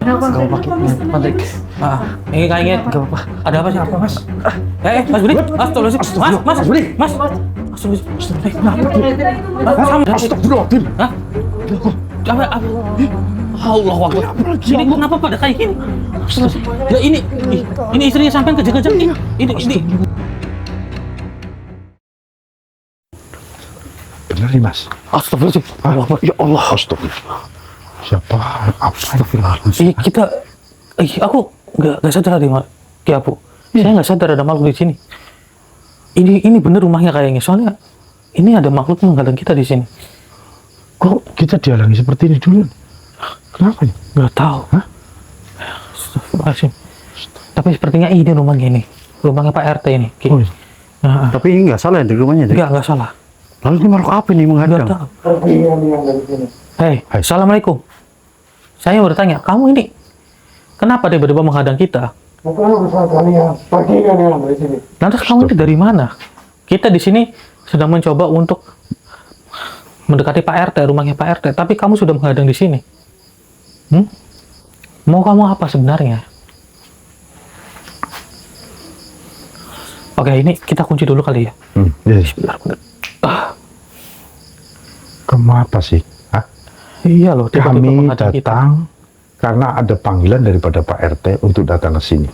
Gak pakai Patrick. Ini kayaknya gak apa-apa. Ada apa sih? Apa mas? Mas Budi. Astagfirullahaladzim. Mas Budi. Mas. Astagfirullahaladzim. Hah? Apa? Allah Akbar. Ini kenapa pada kayak gini? Ya ini istrinya sampai kejang-kejang nih. Ini. Benar nih mas. Astagfirullahaladzim. Ya Allah. Astagfirullah. Siapa? Apa? Astagfirullahaladzim. Aku nggak sadar deh, Ki Apu. Saya nggak sadar ada makhluk di sini. Ini bener rumahnya kayaknya. Soalnya ini ada makhluk menghadang kita di sini. Kok kita dihalangi seperti ini dulu? Kenapa ya? Nggak tahu. Hah? Astagfirullahaladzim. Tapi sepertinya ini rumahnya ini. Rumahnya Pak RT ini. Ki. Oh, iya. Tapi ini nggak salah ya di rumahnya? Nggak salah. Lalu ini makhluk apa nih menghadang? Nggak tahu. Hei, assalamualaikum. Saya bertanya, kamu ini kenapa tiba-tiba menghadang kita? Bukan urusan kalian, pergi kalian dari sini. Lantas kamu itu dari mana? Kita di sini sedang mencoba untuk mendekati Pak RT, rumahnya Pak RT, tapi kamu sudah menghadang di sini. Mau kamu apa sebenarnya? Oke, ini kita kunci dulu kali ya. Iya. Bismillahirrahmanirrahim. Kamu apa sih? Hah? Iya loh, tiba-tiba Kami menghadang kita. datang karena ada panggilan daripada Pak RT untuk datang ke sini.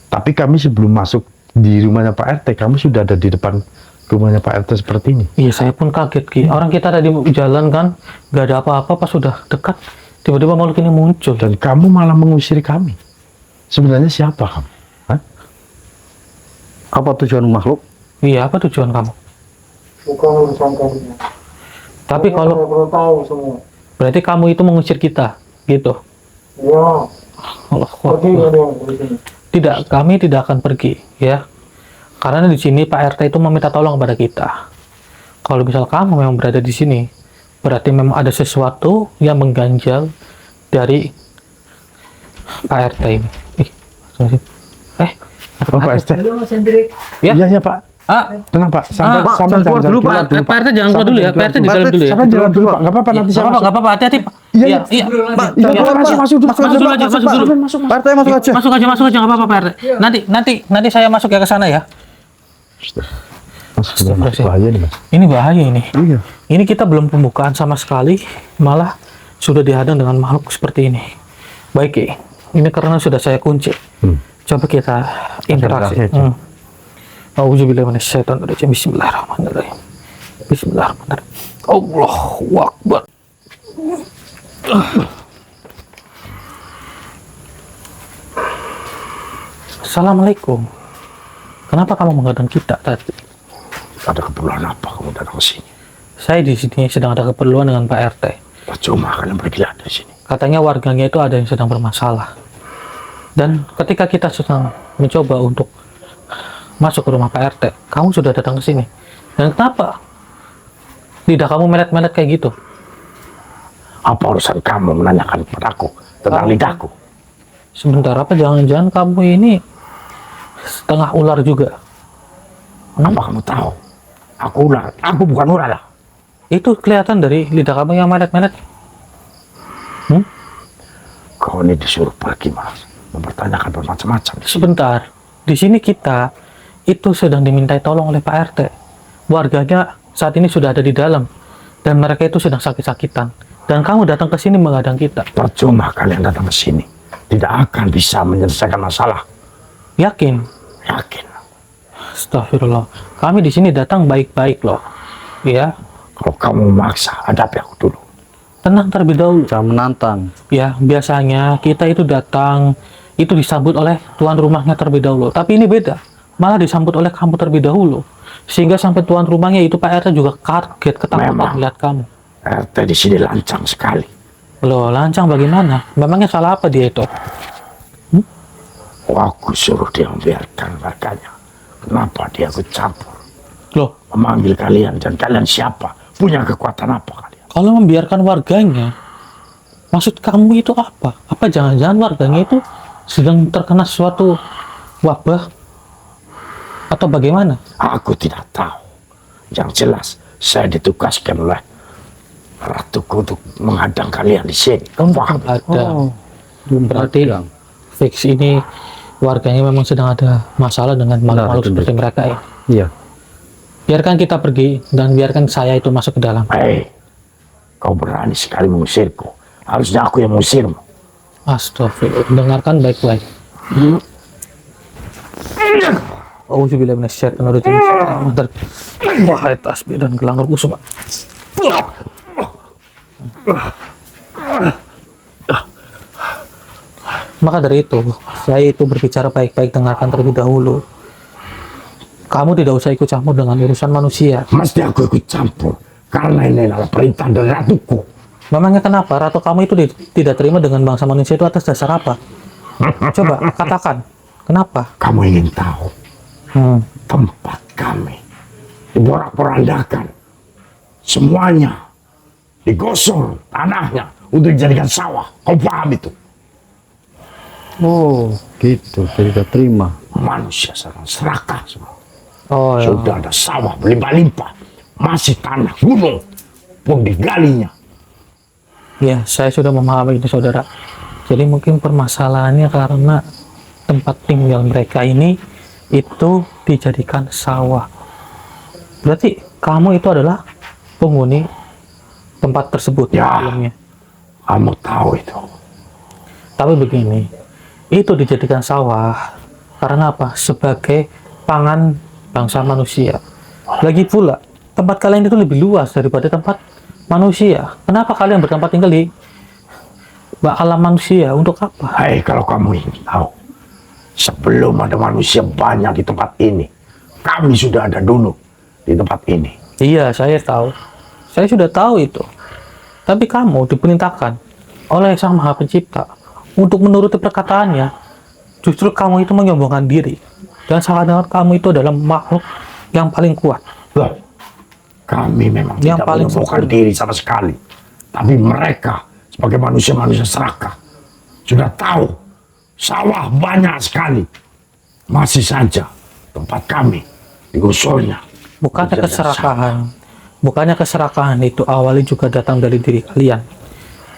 Tapi kami sebelum masuk di rumahnya Pak RT, kami sudah ada di depan rumahnya Pak RT seperti ini. Iya, saya pun kaget, Ki. Orang kita tadi jalan kan, nggak ada apa-apa, pas sudah dekat, tiba-tiba makhluk ini muncul. Dan kamu malah mengusir kami. Sebenarnya siapa kamu? Hah? Apa tujuan makhluk? Iya, apa tujuan kamu? Bukan urusan kalian. Tapi Saya kalau perlu tahu semua. berarti kamu itu mengusir kita, gitu. Ya, Allah pergi kalian dari sini. Tidak, kami tidak akan pergi, ya. Karena di sini Pak RT itu meminta tolong kepada kita. Kalau misal kamu memang berada di sini, berarti memang ada sesuatu yang mengganjal dari Pak RT ini. Apa Pak RT? Halo Mas Hendrik. Ya. Iya Pak. Tenang Pak, sampai keluar dulu Pak. Pak RT jangan keluar dulu ya. Pak RT di dalam dulu ya. Sampai jalan dulu Pak. Nggak apa-apa nanti saya Nggak apa-apa, hati-hati Pak. Iya. Pak. Masuk dulu. Masuk dulu aja, masuk dulu. Pak RT masuk aja. Masuk aja, nggak apa-apa Pak RT. Nanti saya masuk ya ke sana ya. Mas, bahaya nih Mas. Ini bahaya ini. Iya. Ini kita belum pembukaan sama sekali, malah sudah dihadang dengan makhluk seperti ini. Baik, Ki. Ini karena sudah saya kunci. Coba kita interaksi. Auzubillahiminasyaitonirrajim. Bismillahirrahmanirrahim. Bismillahirrahmanirrahim. Allahu Akbar. Assalamualaikum. Kenapa kamu menghadang kita tadi? Ada keperluan apa kamu datang ke sini? Saya di sini sedang ada keperluan dengan Pak RT. Percuma kalian bergila dari sini. Katanya warganya itu ada yang sedang bermasalah. Dan ketika kita sedang mencoba untuk masuk ke rumah Pak RT, kamu sudah datang ke sini. Dan kenapa lidah kamu melet-melet kayak gitu? Apa urusan kamu menanyakan padaku tentang lidahku? Sebentar, apa jangan-jangan kamu ini setengah ular juga? Apa kamu tahu? Aku ular, aku bukan ular lah. Itu kelihatan dari lidah kamu yang melet-melet. Kau ini disuruh pergi Mas, mempertanyakan bermacam-macam. Sebentar, di sini kita itu sedang dimintai tolong oleh Pak RT. Warganya saat ini sudah ada di dalam dan mereka itu sedang sakit-sakitan. Dan kamu datang ke sini menghadang kita. Percuma kalian datang ke sini, tidak akan bisa menyelesaikan masalah. Yakin? Yakin. Astagfirullah. Kami di sini datang baik-baik loh. Ya. Kalau kamu memaksa, hadapi aku dulu. Tenang terlebih dahulu. Jangan menantang. Ya, biasanya kita itu datang itu disambut oleh tuan rumahnya terlebih dahulu. Tapi ini beda. Malah disambut oleh kamu terlebih dahulu. Sehingga sampai tuan rumahnya itu Pak RT juga kaget, ketakutan melihat kamu. RT di sini lancang sekali. Loh, lancang bagaimana? Memangnya salah apa dia itu? Aku suruh dia membiarkan warganya. Kenapa dia ikut campur? Loh, Memanggil kalian, dan kalian siapa? Punya kekuatan apa kalian? kalau membiarkan warganya, maksud kamu itu apa? Apa jangan-jangan warganya itu sedang terkena suatu wabah? Atau bagaimana? Aku tidak tahu. Yang jelas, saya ditugaskan oleh ratuku untuk menghadang kalian di sini. Paham? Ada. Berarti fix ini warganya memang sedang ada masalah dengan makhluk-makhluk itu seperti mereka ya. Iya. Biarkan kita pergi dan biarkan saya itu masuk ke dalam. Hei, kau berani sekali mengusirku. Harusnya aku yang mengusirmu. Astagfirullah, dengarkan baik-baik. Auzubillahi minasyaitonir rajim. Wahai tasbih dan gelang kusuma. Maka dari itu, saya itu berbicara baik-baik, dengarkan terlebih dahulu. Kamu tidak usah ikut campur dengan urusan manusia. Mesti aku ikut campur. Karena ini adalah perintah dari ratuku. Memangnya kenapa ratu kamu itu tidak terima dengan bangsa manusia itu atas dasar apa? Coba katakan, kenapa? Kamu ingin tahu tempat kami diporak-porandakan. Semuanya digosor tanahnya untuk dijadikan sawah. Kau paham itu? Oh, gitu. Tidak terima. Manusia sekarang serakah semua. Oh ya. Sudah ada sawah berlimpah-limpah. Masih tanah gunung pun digalinya. Ya, saya sudah memahami itu, saudara. Jadi mungkin permasalahannya karena tempat tinggal mereka ini itu dijadikan sawah. Berarti kamu itu adalah penghuni tempat tersebut Ya. sebelumnya. Kamu tahu itu. Tapi begini, itu dijadikan sawah karena apa? Sebagai pangan bangsa manusia. Lagi pula, tempat kalian itu lebih luas daripada tempat manusia. Kenapa kalian bertempat tinggal di alam manusia? Untuk apa? Hai, kalau kamu ingin tahu, sebelum ada manusia banyak di tempat ini, kami sudah ada dulu di tempat ini. Iya, saya tahu. Saya sudah tahu itu. Tapi kamu diperintahkan oleh Sang Maha Pencipta untuk menuruti perkataannya. Justru kamu itu menyombongkan diri. Dan sadar kamu itu adalah makhluk yang paling kuat. Loh, kami memang Yang tidak paling menyombongkan sempurna. diri sama sekali. Tapi mereka sebagai manusia-manusia serakah sudah tahu sawah banyak sekali. Masih saja tempat kami digusurnya. Bukannya Dijadikan keserakahan. Bukannya keserakahan itu awalnya juga datang dari diri kalian.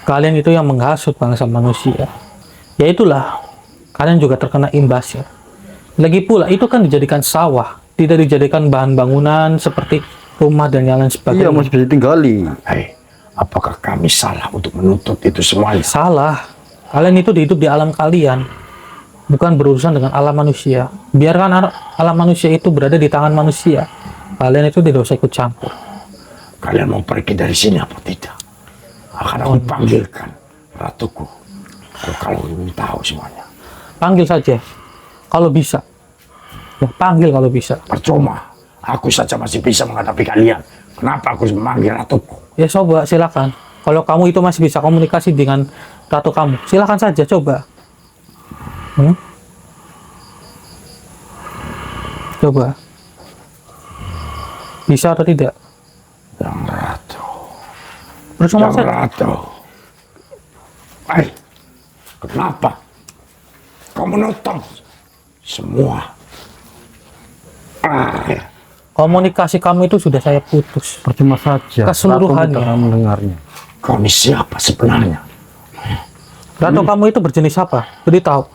Kalian itu yang menghasut bangsa manusia. Ya itulah, kalian juga terkena imbasnya. Lagi pula, itu kan dijadikan sawah. Tidak dijadikan bahan bangunan seperti rumah dan yang lain sebagainya. Iya, masih bisa tinggali. Hei, apakah kami salah untuk menuntut itu semuanya? Salah. Kalian itu hidup di alam kalian. Bukan berurusan dengan alam manusia. Biarkan alam manusia itu berada di tangan manusia. Kalian itu tidak usah ikut campur. Kalian mau pergi dari sini apa tidak? Akan aku panggilkan ratuku. Kalau ingin tahu semuanya. Panggil saja. Kalau bisa. Ya, panggil kalau bisa. Percuma. Aku saja masih bisa menghadapi kalian. Kenapa aku harus memanggil ratuku? Ya coba, silakan. Kalau kamu itu masih bisa komunikasi dengan ratu kamu, silakan saja, coba. Coba. Bisa atau tidak? Yang ratu. Percuma Yang saja. ratu. Hai, kenapa? Kau menonton semua. Komunikasi kamu itu sudah saya putus. Percuma saja. Keseluruhannya. Ratu tidak mendengarnya. Kau ini siapa sebenarnya? Ratu kamu itu berjenis apa? Beritahu.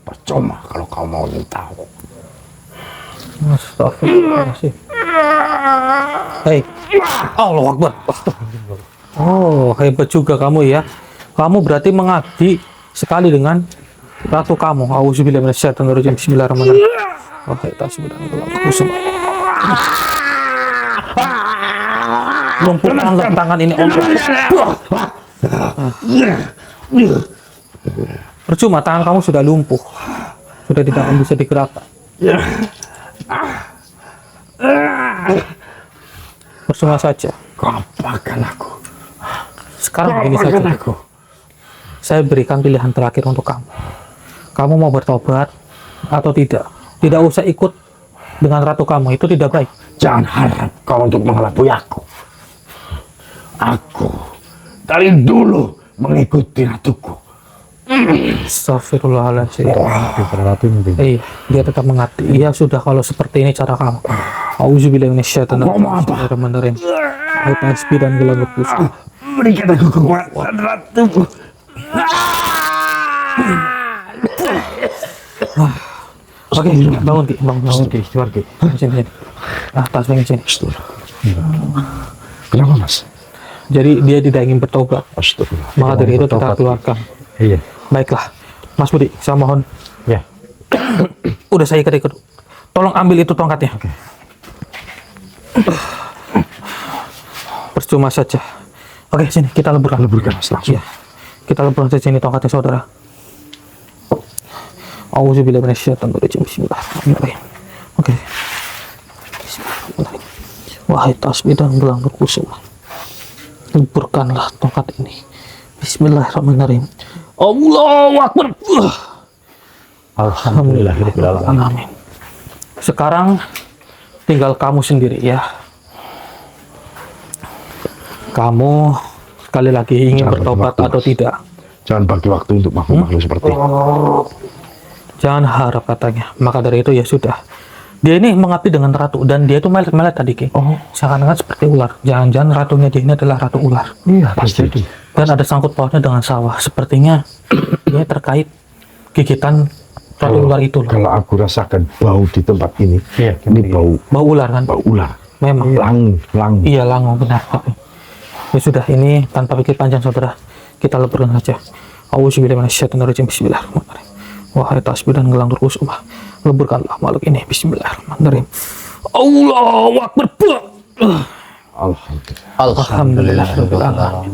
Percuma kalau kau mau tahu. Astagfirullahaladzim. Hei, Allahu Akbar. Astagfirullah. Oh, hebat juga kamu ya. Kamu berarti mengabdi sekali dengan ratu kamu. Auzubillahi minasyaitonir rajim. Bismillahirrahmanirrahim. Wahai tasbih dan gelang kusuma. Lumpuhkanlah tangan ini, Allah. Percuma, tangan kamu sudah lumpuh. Sudah tidak akan bisa digerakkan. Percuma saja. Kau apakan aku? Sekarang Kau begini apakan saja. aku? Saya berikan pilihan terakhir untuk kamu. Kamu mau bertobat atau tidak? Tidak usah ikut dengan ratu kamu. Itu tidak baik. Jangan harap kau untuk mengelabui aku. Aku dari dulu mengikuti ratuku. Astagfirullahaladzim. Daripada ratu ini. Iya, dia tetap mengabdi. Iya sudah, kalau seperti ini cara kamu. Auzubillahi minasyaitonir Kau mau apa? rajim. Hai tasbih dan gelang kusuma. berikan aku kekuatan Ratu. Oke, bangun Ki, bangun Ki, keluar Ki. Sini. Ah, tas pengen sini. Kenapa Mas? Jadi dia tidak ingin bertobat. Astagfirullah. Maka dari itu kita keluarkan. Iya. Baiklah, Mas Budi, saya mohon. Ya. Udah saya ikat. Tolong ambil itu tongkatnya. Percuma saja. Oke, sini kita leburkan. Leburkan Mas langsung. Iya. Kita leburkan saja sini tongkatnya, saudara. Auzubillahi minasyaitonirrajim. Bismillahirrahmanirrahim. Oke. Bismillahirrahmanirrahim. Wahai tasbih dan gelang berkusuma, leburkanlah tongkat ini. Bismillahirrahmanirrahim. Allahu Akbar. Alhamdulillahirabbil alamin. Amin. Sekarang tinggal kamu sendiri ya. Kamu sekali lagi ingin Jangan bertobat bagi waktu, atau Mas. tidak? Jangan bagi waktu untuk makhluk-makhluk seperti ini. Jangan harap katanya. Maka dari itu ya sudah. Dia ini mengabdi dengan ratu dan dia itu melet-melet tadi Ki. Seakan-akan seperti ular. Jangan-jangan ratunya dia ini adalah ratu ular. Iya, pasti itu. Dan ada sangkut pautnya dengan sawah. Sepertinya dia terkait gigitan ratu ular itu loh. Kalau aku rasakan bau di tempat ini, ini bau Bau ular kan? bau ular. Memang. Langu. Iya langu benar. Ya sudah, ini tanpa pikir panjang saudara, kita leburkan saja. Auzubillahi minasyaitonirrajim. Bismillahirrahmanirrahim. Wahai tasbih dan gelang berkusuma, leburkanlah makhluk ini. Bismillahirrahmanirrahim. Allahu Akbar. Alhamdulillah. Alhamdulillahirabbil alamin.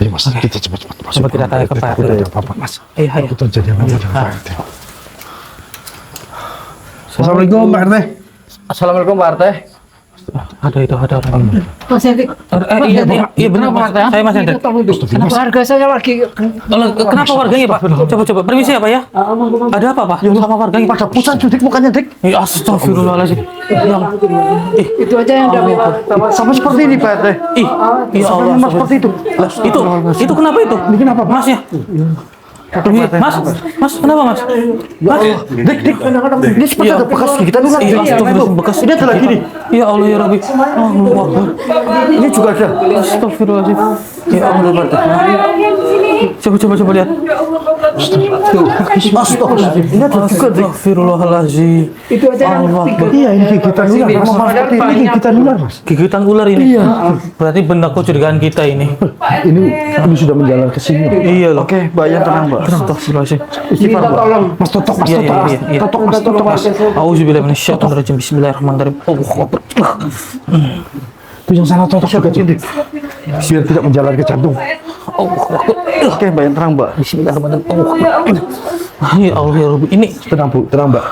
Ayo Mas, kita cepat-cepat masuk. Coba kita tanya ke Pak RT. Tidak ada apa-apa Mas. Iya, iya. Aku terjadi apa dengan Pak RT. Assalamualaikum Pak RT. Assalamualaikum Pak RT. Ada orang. Mas Hendrik, Iya benar Pak. Saya Mas Hendrik. kenapa harga saya lagi Kenapa warganya Pak? Coba permisi ya Pak ya. Ada apa Pak? Sama warganya. Pada pusat judik mukanya Dik. Ya astagfirullahaladzim. itu aja yang Sama seperti ini Pak RT. Ih, ya Allah. Sama seperti itu. Itu kenapa itu? Ini kenapa? Mas ya? Mas, kenapa Mas? Mas, Dik. Ini seperti ada bekas gigitan ular. iya, astagfirullah, bekas. Ini ada lagi nih. Ya Allah ya Rabbi. Allahu Akbar. Ini juga ada. Astagfirullahaladzim. Ya Allah Pak. Coba lihat. Astagfirullahaladzim. Ini ada juga Dik. Astagfirullahaladzim. itu aja yang Allah tiga. Iya, ini gigitan ular Mas. Padahal Ini banyak. gigitan ular Mas. Gigitan ular ini. Berarti benda kecurigaan kita ini. Ini sudah menjalan ke sini. Iya loh. Oke, Mbak yang tenang Mbak. Astagfirullahaladzim. Minta tolong Mas totok, Mas Iya, totok, iya, Mas. iya. Totok, Mas totok, Mas. Auzubillahi minasyaitonirrajim. Bismillahirrahmanirrahim. Allahu Akbar. Itu yang sana totok juga Cik. Biar tidak menjalar ke jantung. Allahu Akbar. Oke, Mbak yang tenang Mbak. Bismillahirrahmanirrahim. Allahu Akbar. Ya Allah ya Rabbi. Ini Tenang Bu, tenang Mbak.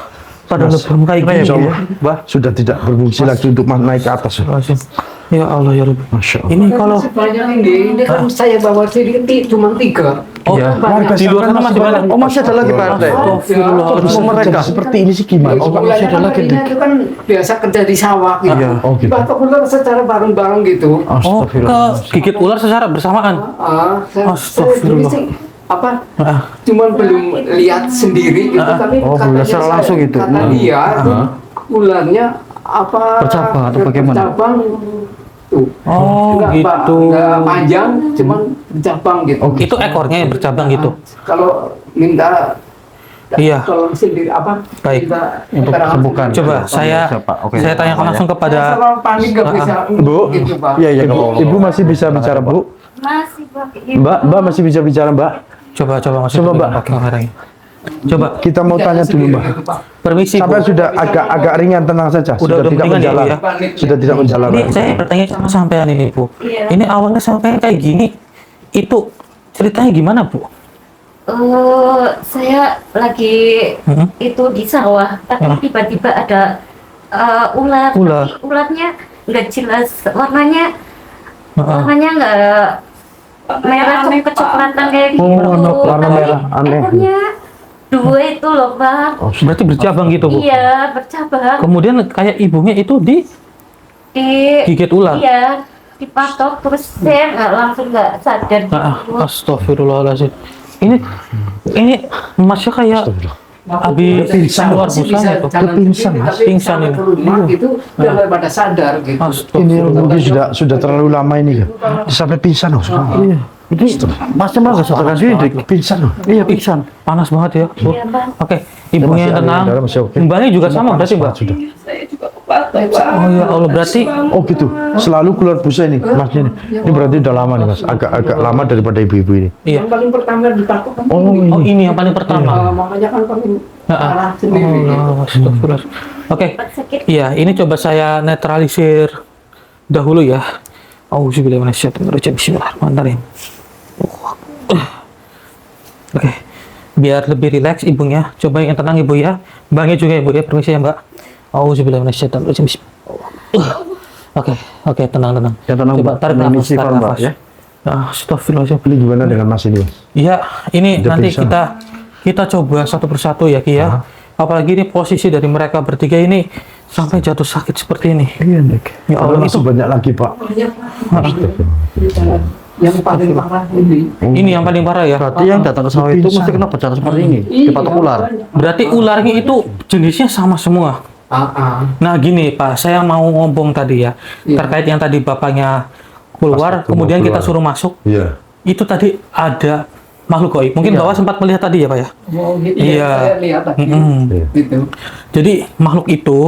pada Mas, lebam kayak gini. Insya Allah, Mbak sudah tidak berfungsi lagi untuk naik ke atas. Astagfirullahaladzim. Ya Allah ya Rabbi. Masya Allah. Ini kalau sebanyak ini kan saya bawa sendiri cuma 3. oh, Iya. di luar sana masih banyak. Oh, masih ada lagi Pak RT. Astagfirullahaladzim. Semua mereka. Seperti ini sih gimana? Oh, masih ada lagi Dik. itu kan biasa kerja di sawah gitu. Iya. Oh gitu. Batok ular secara bareng-bareng gitu. Oh, ke gigit ular secara bersamaan. Saya Astagfirullah. sih apa Ah, cuman belum lihat sendiri gitu tapi Oh, belum secara langsung gitu. kata dia itu ularnya apa Bercabang atau bagaimana? bercabang tuh Oh, gitu. nggak panjang cuman bercabang gitu. Itu ekornya yang bercabang gitu. Kalau minta Iya. tolong sendiri apa Baik. minta Untuk keterangan kesembuhan. Coba saya Siapa? Oke. saya tanyakan langsung kepada Kalau panik nggak bisa Bu, gitu Pak. iya iya Ibu, Ibu, Ibu masih bisa bicara Bu. Masih pakai Mbak masih bisa bicara Mbak. coba Mas. Coba, Mbak. Oke, orangnya. Coba Kita mau tanya dulu Mbak. permisi Bu. Sampai sudah agak ringan, tenang saja. Sudah tidak mendingan ya, menjalar. Bu, ya. Sudah tidak menjalar. Ini saya bertanya sama sampean ini Bu. Iya. Ini awalnya sampai kayak gini. Itu ceritanya gimana Bu? saya lagi itu di sawah, tapi tiba-tiba ada ular. Ular. Tapi ularnya nggak jelas warnanya, Heeh. warnanya nggak merah kecoklatan kayak gitu. warna Tapi merah, aneh. ekornya dua itu loh Pak. Berarti bercabang gitu Bu. Iya bercabang Kemudian kayak ibunya itu di digigit ular. Iya dipatok terus saya nggak sadar. Ah, gitu. astagfirullahaladzim. Ini Masnya kayak habis keluar Masih busa bisa itu. jalan pingsan, sendiri, Mas. tapi Pingsan sampai ini. ke rumah itu udah nggak pada sadar gitu. Ini mungkin sudah terlalu lama ini kan. Sampai pingsan loh. Iya. Itu masnya malah gak sadarkan diri, Dik. Pingsan loh. Iya, pingsan. Panas banget ya. Bu. Iya, Bang. Oke, ibunya masih ada tenang. yang dalam, masih oke. Mbaknya juga sama berarti, Mbak? Sudah. Saya juga kepatah, Pak. Oh ya Allah, berarti Oh gitu. Selalu keluar busa ini, masnya ini. Ini berarti udah lama nih, Mas. Agak lama daripada ibu-ibu ini. iya. Yang paling pertama ditakut kan Oh, ini. Oh, ini yang paling pertama. Makanya kan paling Heeh. parah sendiri. gitu. Oh, astagfirullah. Oke. Sakit. Iya, ini coba saya netralisir dahulu ya. Auzubillahi minasyaitonir rajim. Bismillahirrahmanirrahim. Oke. Biar lebih rileks ibunya. Coba yang tenang ibu ya. Mbaknya juga ibu ya. Permisi ya, Mbak. Auzubillahi minasyaitonir rajim. Oke, oke, tenang. Ya, tenang, Coba Mbak. tarik Tenang, nafas, istighfar, tarik Mbak, nafas. ya. Astagfirullahaladzim. Ini gimana dengan Mas ini, Mas? Iya, ini Udah nanti pingsan. kita coba satu persatu ya Ki ya. Apalagi ini posisi dari mereka bertiga ini sampai jatuh sakit seperti ini. Iya, Dik. Ya Allah, Masih itu banyak lagi, Pak. Yang paling parah ini. ini yang paling parah ya. Berarti yang datang ke sawah itu mesti kena bencana seperti ini, dipatok ular. Berarti ularnya itu jenisnya sama semua. Nah gini Pak, saya mau ngomong tadi ya terkait yang tadi bapaknya keluar, Pas waktu kemudian mau kita keluar. suruh masuk. Iya. Itu tadi ada makhluk gaib. Mungkin Bapak sempat melihat tadi ya Pak ya. Oh, gitu. Iya. Saya lihat tadi. Mm-mm. Gitu. Jadi makhluk itu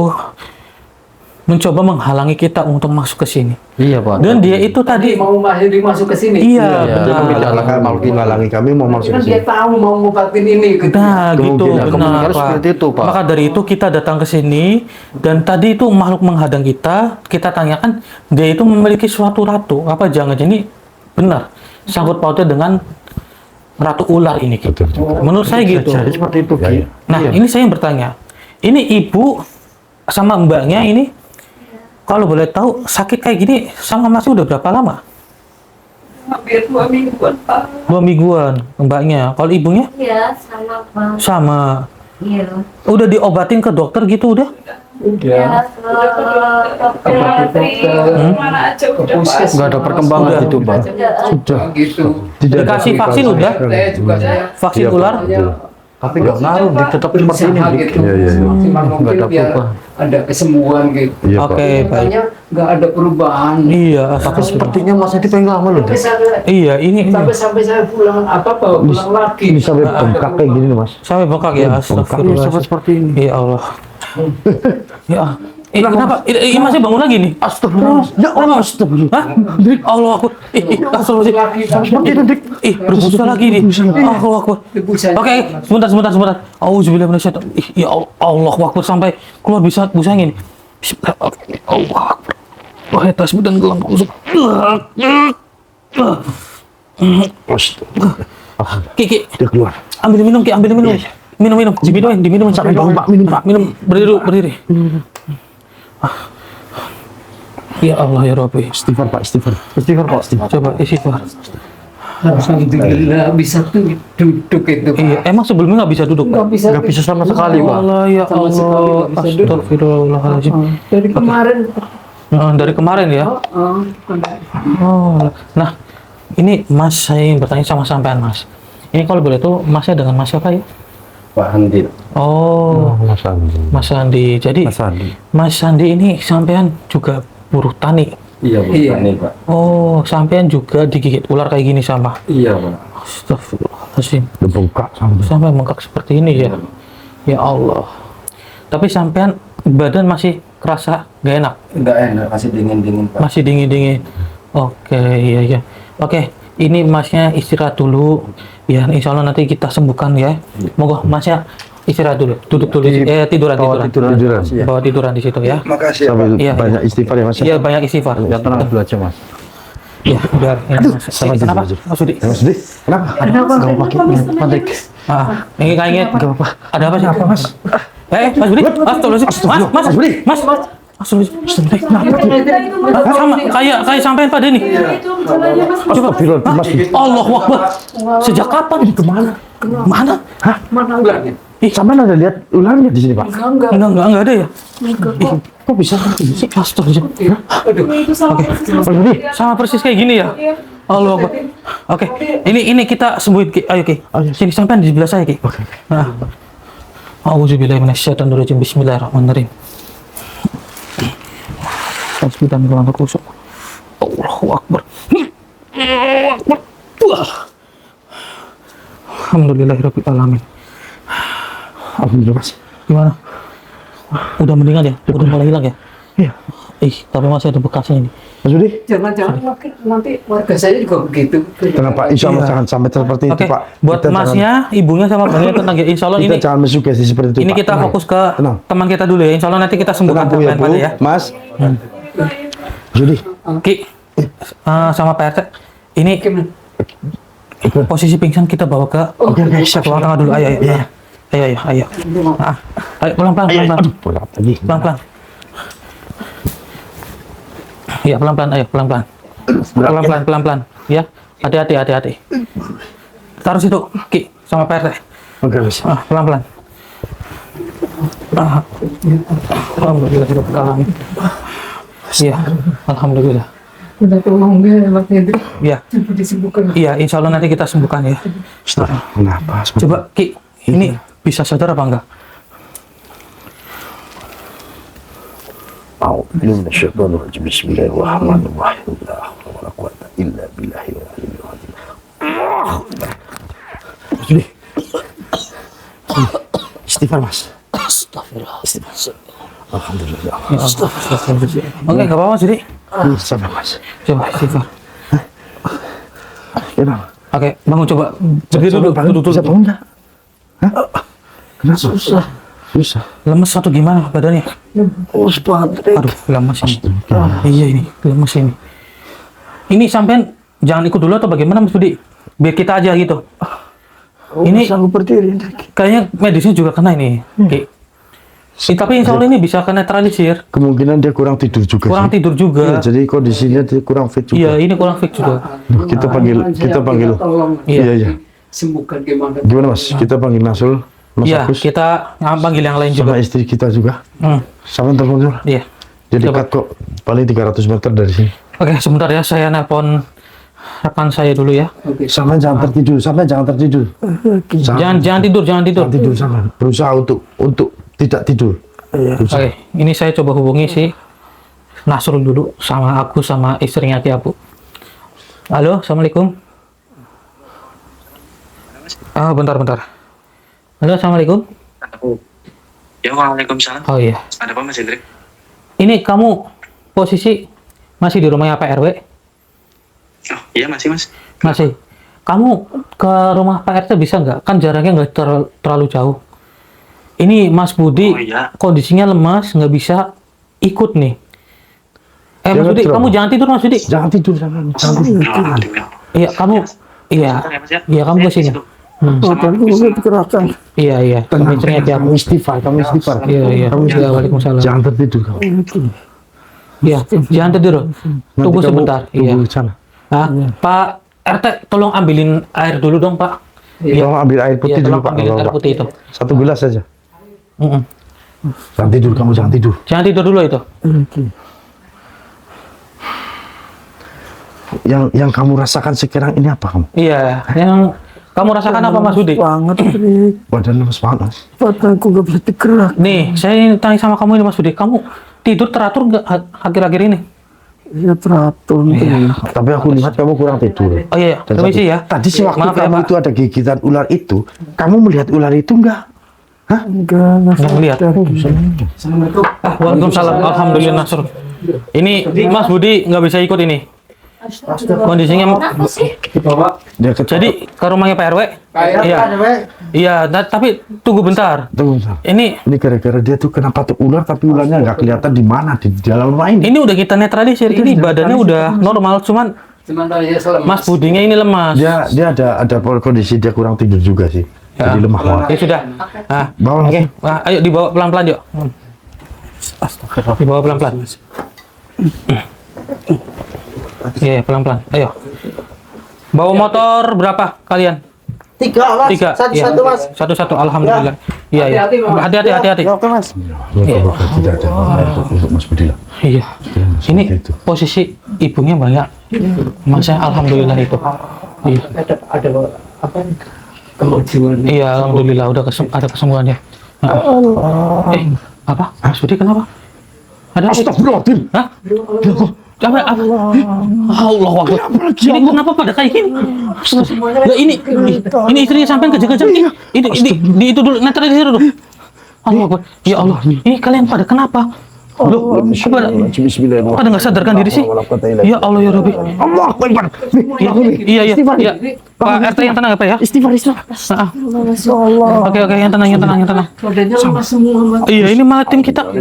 mencoba menghalangi kita untuk masuk ke sini. Iya, Pak. Dan dia itu tadi Mau masuk ke sini. iya Iya, benar. Menghalangi kami mau masuk Kan ke dia sini. tahu mau ngobatin ini gitu. Nah, gitu Kemungkinan benar Pak. seperti itu, Pak. Maka dari itu kita datang ke sini dan tadi itu makhluk menghadang kita. Kita tanyakan dia itu memiliki suatu ratu. Apa jangan ini benar sangkut pautnya dengan ratu ular ini? Gitu. Menurut saya gitu. Jadi seperti itu, Ya, Ki. ya. Nah, ini saya yang bertanya. Ini ibu sama mbaknya ini kalau boleh tahu sakit kayak gini sama masnya udah berapa lama? Hampir 2 mingguan, Pak. 2 mingguan mbaknya. Kalau ibunya Iya, sama Bang. sama. Iya. Udah diobatin ke dokter gitu udah? Ya, ke dokter. Mana aja udah, Pak. Nggak ada perkembangan Udah. gitu, Pak. Sudah. Gitu. Tidak ada Dikasih vaksin perkembangan. udah? Saya juga saya Vaksin Iya, Pak. ular? Betul. Tapi nggak ngaruh, Dik. Tetap seperti ini, berusaha Dik. gitu. Iya, iya, iya. Maksimal Nggak mungkin ada biar perubahan. ada kesembuhan gitu. Iya, Pak. Oke, baik. Makanya nggak ada perubahan. Iya, Tapi sepertinya Mas Edi pengen lama loh, Sampai Dik. saya- iya ini sampai saya pulang bawa pulang lagi. Ini sampai bengkak kayak gini loh, Mas. sampai bengkak ya. Iya, Astagfirullah. sampai seperti ini. Ya Allah. Ya. Kenapa? Ini masih bangun lagi nih? Astagfirullah. Ya Allah, astagfirullah. Hah? Allah aku. Astagfirullah. Seperti itu, Dik. Berbusa lagi nih. Allah aku. Oke, sebentar. Auzubillahi minasyaitonir. Ya Allah Akbar sampai keluar bisa busanya ini. Bismillah. Allah Akbar. Wahai tasbih dan gelang kusuk. Kiki, Dia keluar. ambil minum, Ki, ambil minum. Minum. Diminum sampai Minum, Pak, minum, Pak. Minum, berdiri. Ya Allah ya Rabbi. Istighfar, Pak, istighfar. Istighfar, Pak. Coba istighfar. Alhamdulillah bisa tuh duduk itu. Pak. Iya, emang sebelumnya nggak bisa duduk, Pak? Nggak bisa sama sekali, Pak. Allah ya Sama sekali Allah. nggak bisa duduk. Astagfirullahaladzim. Dari kemarin. Nah, dari kemarin ya. Oh, nah ini Mas saya ingin bertanya sama sampean Mas. Ini kalau boleh tuh Masnya dengan Mas siapa ya? Pak Handit. Oh, Mas Andi. Mas Sandi. Jadi Mas Andi. Mas Sandi ini sampean juga buruh tani. Iya, Bu. Iya. Nih, Pak. Oh, sampean juga digigit ular kayak gini sama. Iya, Pak. Astagfirullahaladzim. Udah bengkak sampai. Sampai bengkak seperti ini ya. Ya Allah. Tapi sampean badan masih kerasa gak enak, Enggak enak, masih dingin-dingin, Pak. masih dingin-dingin. Oke, iya. Oke, ini Masnya istirahat dulu. Ya, insya Allah nanti kita sembuhkan ya. Moga Masnya istirahat dulu, duduk dulu, tiduran. Tiduran. Bawa tiduran di situ ya. Makasih, Sampai Iya, banyak istighfar ya, Mas. Iya, banyak istighfar. Ya tenang dulu aja, Mas. Iya, biar ini Mas. sama Kenapa? tidur. Mas Sudi. Mas Andi, kenapa? Gak pakai Patrick. Ini kayaknya ada apa sih? Apa, Mas? Mas Budi, Mas. Sama kayak sampean pada ini. Coba Mas. Allah Akbar. Sejak kapan? Kemana? Mana? Hah? Mana ularnya? Sama ada lihat ularnya di sini, Pak? Enggak ada ya. Kok bisa? Astagfirullah. Aduh. Mas Andi, Sama persis kayak gini ya. Allah Akbar. Oke, ini kita sembuhin Ki. Ayo Ki. Sini sampean di sebelah saya Ki. Nah. Auzubillahiminasyaitonirrajim. Bismillahirrahmanirrahim. Bismillahirrahmanirrahim. Allahu Akbar. Alhamdulillahirabbil alamin. Alhamdulillah Mas. Gimana? Udah mendingan ya? Udah mulai hilang ya? Iya. Tapi masih ada bekasnya ini. Mas Budi, Jangan-jangan nanti warga saya juga begitu. kenapa insya Allah jangan sampai seperti Oke, itu Pak. buat Kita masnya, ibunya sama bangnya tenang ya. Insya Allah jangan, kita ini jangan mensugesti seperti itu ini Pak. kita Tenang. fokus ke Tenang. teman kita dulu ya. Insya Allah nanti kita sembuhkan Tenang Bu ya Bu, pelan-pelan ya. Mas. Judi, Ki, sama Pak RT, ini posisi pingsan kita bawa ke siap. ruang tengah dulu. Ayo. Ayo, pelan-pelan, pelan-pelan. Aduh, berat lagi. Pelan-pelan. Iya, pelan-pelan, ayo, pelan-pelan. Pelan-pelan. Ya, hati-hati. Taruh situ, Ki, sama Pak RT. Oke, Mas. Pelan-pelan. Alhamdulillah, hidup kami. Iya, alhamdulillah. Udah tolong ya waktu itu. Iya, Cepat disembuhkan. iya, insya Allah nanti kita sembuhkan ya. Kenapa? Coba, Ki, ini bisa sadar apa enggak? A'udzubillahiminasyaitonirrajim. Bismillahirrahmanirrahim. La haula wala quwwata illa billahil aliyyil azim. Judi. Istighfar Mas. Astagfirullah. Alhamdulillah. Oke, nggak apa-apa, Mas. Jadi, Sabar Mas. coba istighfar. Ya Bang. Oke, bangun coba. Berdiri dulu, duduk Bisa dulu. bangun nggak? Hah? Kenapa? Susah. Lemes atau gimana badannya? Aduh, lemes ini. Iya ini, lemes ini. Ini sampean jangan ikut dulu atau bagaimana Mas Budi? Biar kita aja gitu. Ini Sanggup berdiri. kayaknya medisnya juga kena ini. Ki. Tapi insya Allah ini bisa kena netralisir. Kemungkinan dia kurang tidur juga Kurang sih. tidur juga. Iya, jadi kondisinya dia kurang fit Iya, juga. ini kurang fit juga. Kita panggil. Tolong Iya. sembuhkan gimana? Gimana Mas? Kita panggil Nasul, Mas Iya, Agus, kita panggil yang lain juga. sama istri kita juga. Hmm, Sama telepon dulu. iya. Dia Coba. dekat kok, paling 300 meter dari sini. Oke, sebentar ya, saya nelpon rekan saya dulu ya. Sampai jangan tertidur, Jangan tidur. Jangan tidur sama. Berusaha untuk tidak tidur. Oke, ini saya coba hubungi si Nasrul dulu sama aku sama istrinya Ki Abu. Halo, assalamualaikum. Bentar. Halo, assalamualaikum. Ya, waalaikumsalam. Oh iya, Ada apa Mas Hendrik? ini kamu posisi masih di rumahnya Pak RW? Oh, iya masih Mas. Masih. Kamu ke rumah Pak RT bisa nggak? Kan jaraknya nggak terlalu jauh. Ini Mas Budi Oh, iya. kondisinya lemas, nggak bisa ikut nih. Mas Jangan Budi, terlalu. kamu jangan tidur Mas Budi. Jangan tidur sama. Jangan tidur. Oh, tinggal. Iya, kamu. Iya, Bentar ya, Mas, ya. iya kamu ke sini. Iya. Kamu istrinya Ki Abu. Kamu istighfar. Iya. Iya, waalaikumsalam. Jangan tertidur kamu. Iya, jangan tidur. Tunggu Nanti kamu sebentar. Iya. Tunggu di sana. Hah? Pak RT, tolong ambilin air dulu dong, Pak. Tolong ambil air putih Iya, dulu tolong Pak. ambilin kalau air Pak. putih itu. Satu gelas saja. Mm-mm. Jangan tidur, kamu jangan tidur. Jangan tidur dulu itu. Yang kamu rasakan sekarang ini apa kamu? Iya, yang kamu rasakan apa Mas Budi? Badan lemes banget Mas. Badanku gak bisa digerak. Nih, saya ingin tanya sama kamu ini Mas Budi. Kamu tidur teratur nggak akhir-akhir ini? Ya teratur. Tapi aku lihat kamu kurang tidur. Oh iya, Dan permisi satu- ya. Tadi sih waktu Maaf ya, kamu Pak. itu ada gigitan ular itu, kamu melihat ular itu enggak? Enggak Nggak melihat. Waalaikumsalam. Alhamdulillah Nasr. Ini Mas Budi nggak bisa ikut ini. Kondisinya. Kenapa sih? Dia ke Jadi ke rumahnya Pak RW. Iya. Iya, tapi tunggu bentar. Tunggu bentar. Ini Gara-gara dia tuh kenapa tuh ular tapi ularnya nggak kelihatan di mana di dalam rumah ini. ini udah kita netralisir. Ini badannya udah normal, cuman Cuman tanya selama. Mas Budinya ini lemas. Dia ada kondisi dia kurang tidur juga sih. Ya. Jadi lemah banget. Ya sudah. Nah, Bawa oke. Nah, ayo dibawa pelan-pelan yuk. Astagfirullah. Dibawa pelan-pelan. Iya, pelan-pelan. Ayo. Bawa motor berapa kalian? Tiga, Mas. Tiga. Satu-satu, Iya. Mas. Satu-satu. Alhamdulillah. Iya, iya. Hati-hati, Mas. Hati-hati. Oke, Mas. Tidak ada untuk Mas Budi lah. Iya. Ini Seperti itu. posisi ibunya banyak. Masnya alhamdulillah itu. Iya. Ada apa? Kemajuan. Iya, alhamdulillah udah ada kesembuhan ya. Apa? Mas Budi kenapa? Ada apa? Astagfirullahaladzim. Hah? Apa? Allah Akbar. Ini kenapa pada kayak gini? Lah ini istrinya sampai kejar-kejar nih. Ini itu dulu, netralisir dulu. Allah Akbar. Ya Allah. Ini kalian pada kenapa? Loh, pada nggak sadarkan diri sih? Ya Allah ya Rabbi. Allah Akbar. Iya. Pak RT yang tenang ya Pak ya? Istighfar. Oke, yang tenang. Badannya lemas semua. Iya, ini malah tim kita. Allah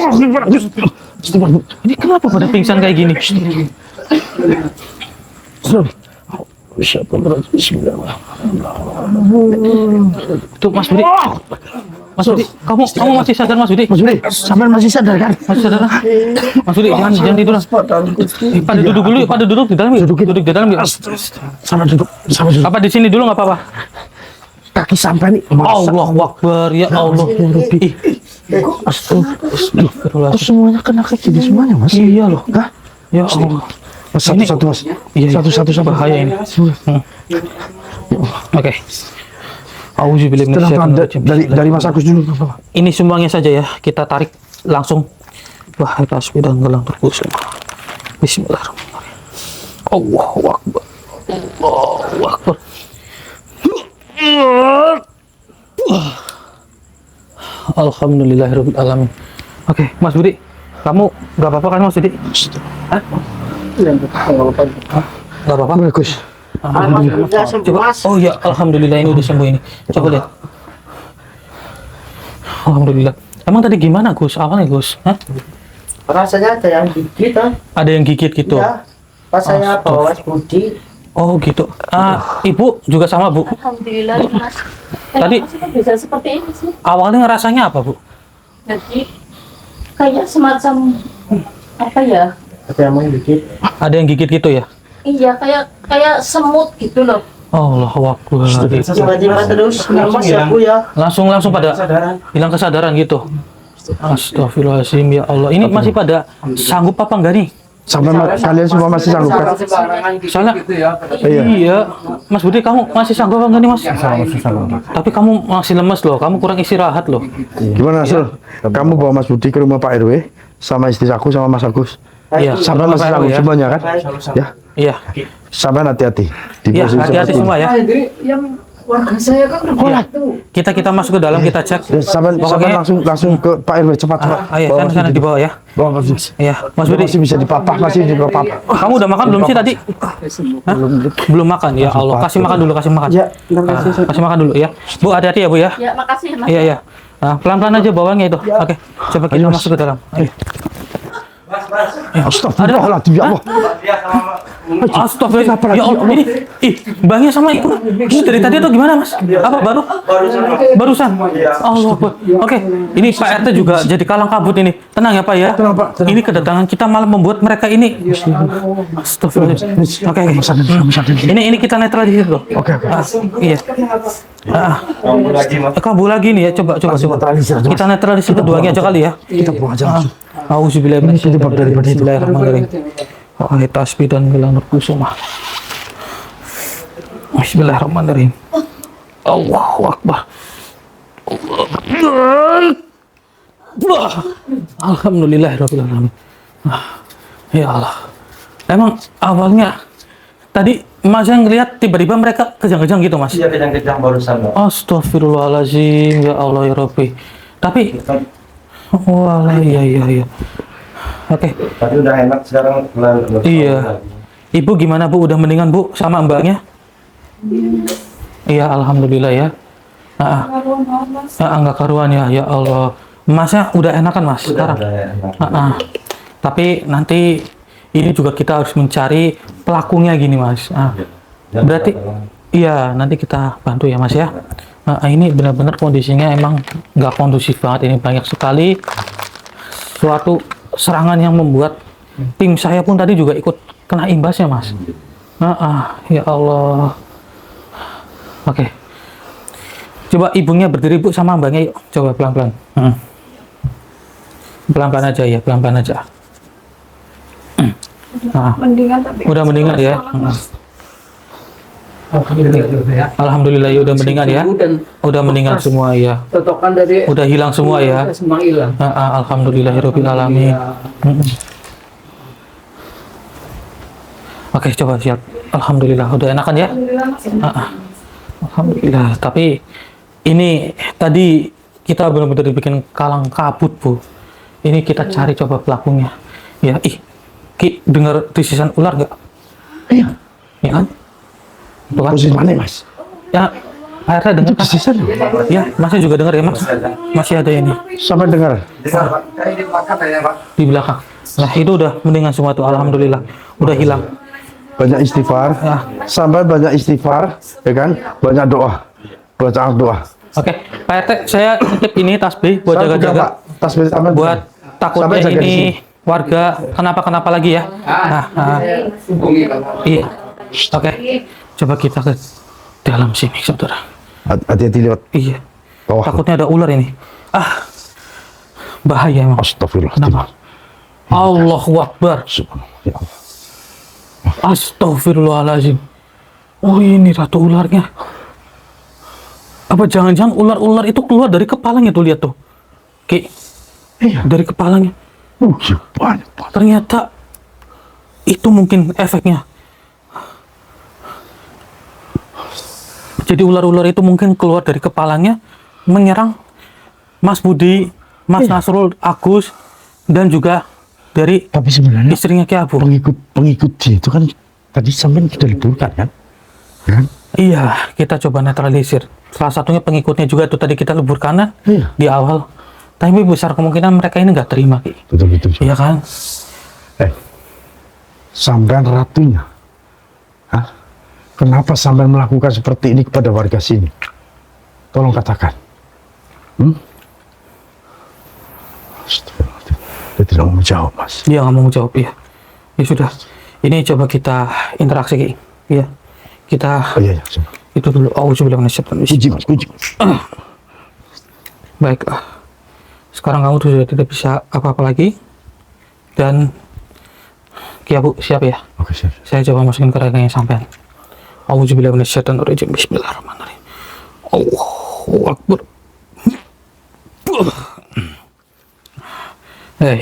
Akbar. Ini kenapa pada pingsan kayak gini? Tuh Mas Budi. Mas Budi, kamu masih sadar Mas Budi? Mas Budi, sampean masih sadar kan? Masih sadar? Mas Budi, jangan tidur. Pada duduk dulu, pada duduk di dalam. Duduk di dalam. Sama duduk. Apa di sini dulu nggak apa-apa? Kaki sampai nih. Allah Akbar, ya Allah ya Rabbi. Astagfirullah. Kok semuanya kena kayak gini semuanya, Mas? Iya loh. Hah? Ya Allah. Mas, satu-satu, Mas. Iya. Satu-satu sampai Bahaya ini. Oke. Auzubillahi minasyaitonir rajim. dari Mas Agus dulu. Ini semuanya saja ya, kita tarik langsung. Wah, tasbih dan gelang terkhusus. Bismillahirrahmanirrahim. Allahu Akbar. Allahu Akbar. Alhamdulillahirabbil alamin. Oke, Mas Budi, kamu nggak apa-apa kan Mas Budi? Hah? Nggak apa-apa? Bagus. Alhamdulillah sembuh, Coba. Mas. Oh ya, alhamdulillah ini udah sembuh ini. Coba lihat. Alhamdulillah. Emang tadi gimana Gus? Awalnya Gus? Hah? Rasanya ada yang gigit, Ada yang gigit gitu? Ya, pas saya bawa Mas Budi, Oh gitu. Ibu juga sama Bu? Alhamdulillah Mas. Tadi- Kenapa sih kok bisa seperti ini sih? Awalnya ngerasanya apa Bu? Jadi kayak semacam apa ya? ada yang menggigit. Ada yang gigit gitu ya? Iya, kayak semut gitu loh. Allahu Akbar. Tiba-tiba terus lemas ya Bu ya. Langsung pada hilang kesadaran gitu. Astagfirullahaladzim ya Allah. Ini masih pada sanggup apa enggak nih? Sampai kalian semua masih sanggup kan? Soalnya Iya. iya, Mas Budi kamu masih sanggup apa enggak nih Mas? Masih sanggup. Tapi kamu masih lemes loh, kamu kurang istirahat loh. Gimana, Sul? Kamu bawa Mas Budi ke rumah Pak RW sama istri aku sama Mas Agus. Iya, Sampai masih Pak RW sanggup ya. semuanya kan? Ya. Iya, Sampai hati-hati. Di iya posisi hati-hati seperti semua ini. ya. Yang warga saya kan Iya. Kita masuk ke dalam, kita cek. Ya, sampai Pokoknya- langsung ke Pak RW cepat. Ayo, Bawa sana Mas di bawah ya. Bawa Mas Budi. Iya, Mas Budi. Masih bisa dipapah, masih dipapah. Kamu udah makan belum sih tadi? Hah? Belum makan ya Allah. Kasih makan dulu, kasih makan. Ya, Kasih makan dulu ya. Bu, hati-hati ya Bu ya. Ya, makasih Mas. Iya. Pelan-pelan aja bawanya itu. Oke. Coba kita masuk ke dalam. Ayo. Astagfirullahaladzim, ya Allah. Astagfirullah. Ya Allah, ini bangnya sama itu. Ini dari tadi atau gimana, Mas? Apa barusan? Allah Akbar. Oke, ini Pak RT juga jadi kalang kabut ini. Tenang ya, Pak ya. Ini kedatangan kita malah membuat mereka ini. Astagfirullah. Oke. Ini kita netralisir loh. Oke. Iya. Kabur lagi nih ya. Coba. Kita netralisir keduanya aja kali ya. Kita buang aja. Auzubillahi minasyaitonir rajim. Bismillahirrahmanirrahim. Tasbih dan gelang terkusuma. Bismillahirrahmanirrahim. Allahu Akbar. Alhamdulillahirabbil alamin. Ya Allah. Emang awalnya tadi Mas yang ngeliat tiba-tiba mereka kejang-kejang gitu, Mas? Iya, kejang-kejang barusan, Pak. Astagfirullahaladzim, ya Allah ya Rabbi. Tapi, wah, iya. Oke. Tapi udah enak sekarang. Iya. Ibu gimana Bu? Udah mendingan Bu sama mbaknya? Iya, alhamdulillah ya. Enggak karuan ya, ya Allah. Masnya udah enakan Mas sekarang? Tapi nanti ini juga kita harus mencari pelakunya gini Mas. Berarti iya nanti kita bantu ya Mas ya. Ini benar-benar kondisinya emang nggak kondusif banget, ini banyak sekali suatu serangan yang membuat tim saya pun tadi juga ikut kena imbasnya Mas. Ya Allah. Oke. Coba ibunya berdiri Bu sama mbaknya yuk. Coba pelan-pelan. Pelan-pelan aja ya, pelan-pelan aja. Mendingan tapi Udah mendingan ya. Alhamdulillah ya udah mendingan ya. Dan Udah mendingan semua ya. totokan dari Udah hilang semua ya. semua hilang. Alhamdulillahirabbil alamin. Oke, coba siap. Alhamdulillah udah enakan ya. Alhamdulillah. Tapi ini tadi kita benar-benar dibikin kalang kabut, Bu. Ini kita cari coba pelakunya. Ya, Ki dengar desisan ular nggak? Iya. Ya kan? Tuh kan? Posisi mana, Mas? Ya, akhirnya dengar. Desisan Ya, masih juga dengar ya, Mas? Masih ada ini sampai dengar. di belakang. Nah, itu udah mendingan semua tuh. Alhamdulillah. Udah hilang. Banyak istighfar, sampai banyak istighfar, ya kan? Banyak doa, bacaan doa. Oke, Pak RT, saya titip ini tasbih buat Saya jaga-jaga. Pak, tasbih sampai Buat takutnya jaga di sini. ini warga kenapa-kenapa lagi ya. Iya. Oke, coba kita ke dalam sini, saudara. Hati-hati lewat Iya. bawah. Takutnya ada ular ini. Bahaya emang. Astagfirullah. Kenapa? Allahu Akbar. Subhanallah. Ya Allah. Astagfirullahaladzim. Oh, ini ratu ularnya. Apa jangan-jangan ular-ular itu keluar dari kepalanya tuh, lihat tuh. Ki. Iya. Dari kepalanya. Iya, banyak. Ternyata itu mungkin efeknya. Jadi ular-ular itu mungkin keluar dari kepalanya, menyerang Mas Budi, Mas Nasrul, Agus, dan juga dari Tapi sebenarnya istrinya Ki Abu. pengikut dia itu kan tadi sampai sudah liburkan kan? Ya kan? Iya, kita coba netralisir. Salah satunya pengikutnya juga tuh tadi kita leburkan Iya. di awal. Tapi besar kemungkinan mereka ini nggak terima, Ki. Betul. Iya kan? Sampean ratunya. Hah? Kenapa sampean melakukan seperti ini kepada warga sini? Tolong katakan. Astagfirullahaladzim. Dia tidak mau menjawab, Mas. Dia nggak mau menjawab, ya. Ya sudah. Ini coba kita interaksi, Ki. Iya. Kita Oh iya, coba. itu dulu. Auzubillahi minasyaitonir rajim. Puji, Mas, puji. Baiklah. Sekarang kamu sudah tidak bisa apa-apa lagi. Dan Ki Abu siap ya? Oke, siap. Saya coba masukin ke rekeningnya sampean. Auzubillahi minasyaitonir rajim. Bismillahirrahmanirrahim. Allahu Akbar. Hei.